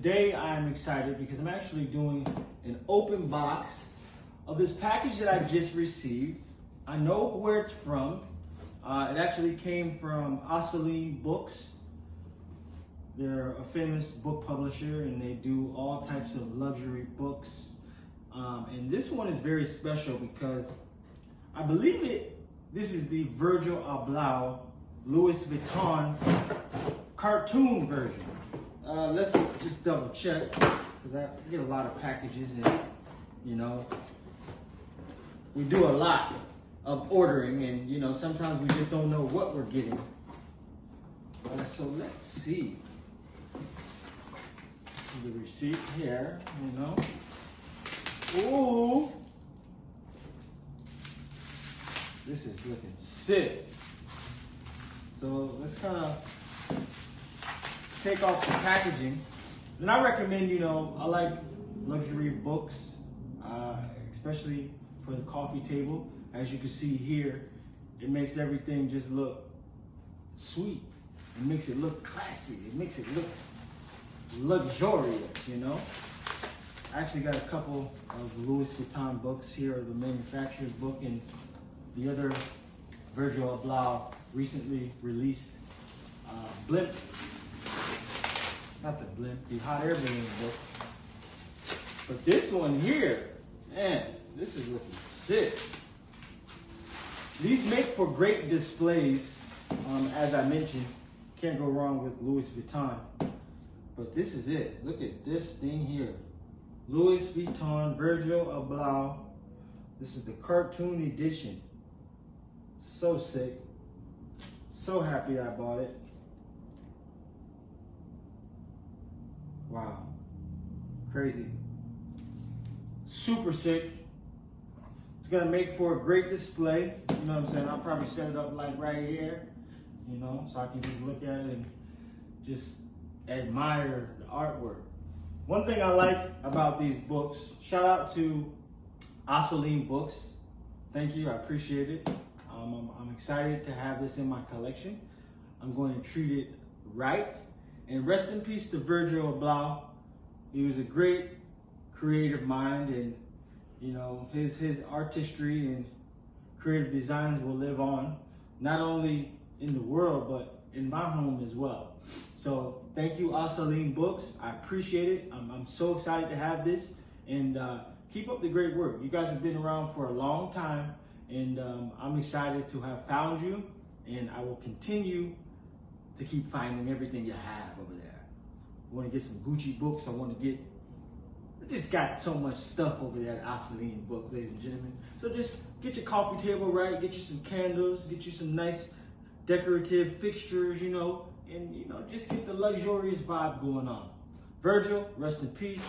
today I'm excited because I'm actually doing an open box of this package that I just received. I know where it's from. It actually came from Assoulin books. They're a famous book publisher and they do all types of luxury books. And this one is very special because I believe this is the Virgil Abloh Louis Vuitton cartoon version. Let's just double check because I get a lot of packages and you know, we do a lot of ordering and you know, sometimes we just don't know what we're getting. So let's see. The receipt here, you know. Ooh, this is looking sick. So let's kind of take off the packaging. And I recommend, you know, I like luxury books, especially for the coffee table. As you can see here, it makes everything just look sweet. It makes it look classy. It makes it look luxurious, you know. I actually got a couple of Louis Vuitton books here, the manufacturer's book, and the other Virgil Abloh recently released blimp, not the blimp, the hot air balloon book. But this one here, man, this is looking sick. These make for great displays, as I mentioned. Can't go wrong with Louis Vuitton. But this is it. Look at this thing here. Louis Vuitton Virgil Abloh. This is the cartoon edition. So sick. So happy I bought it. Wow. Crazy. Super sick. It's gonna make for a great display. You know what I'm saying? I'll probably set it up like right here, you know, so I can just look at it and just admire the artwork. One thing I like about these books, shout out to Assoulin books. Thank you, I appreciate it. I'm excited to have this in my collection. I'm going to treat it right. And rest in peace to Virgil Abloh. He was a great creative mind, and you know, his artistry and creative designs will live on, not only in the world, but in my home as well. So thank you, Assoulin Books. I appreciate it. I'm so excited to have this, and keep up the great work. You guys have been around for a long time, and I'm excited to have found you, and I will continue to keep finding everything you have over there. I want to get some Gucci books. I just got so much stuff over there at Assoulin Books, ladies and gentlemen. So just get your coffee table right, get you some candles, get you some nice decorative fixtures, you know, and you know, just get the luxurious vibe going on. Virgil, rest in peace.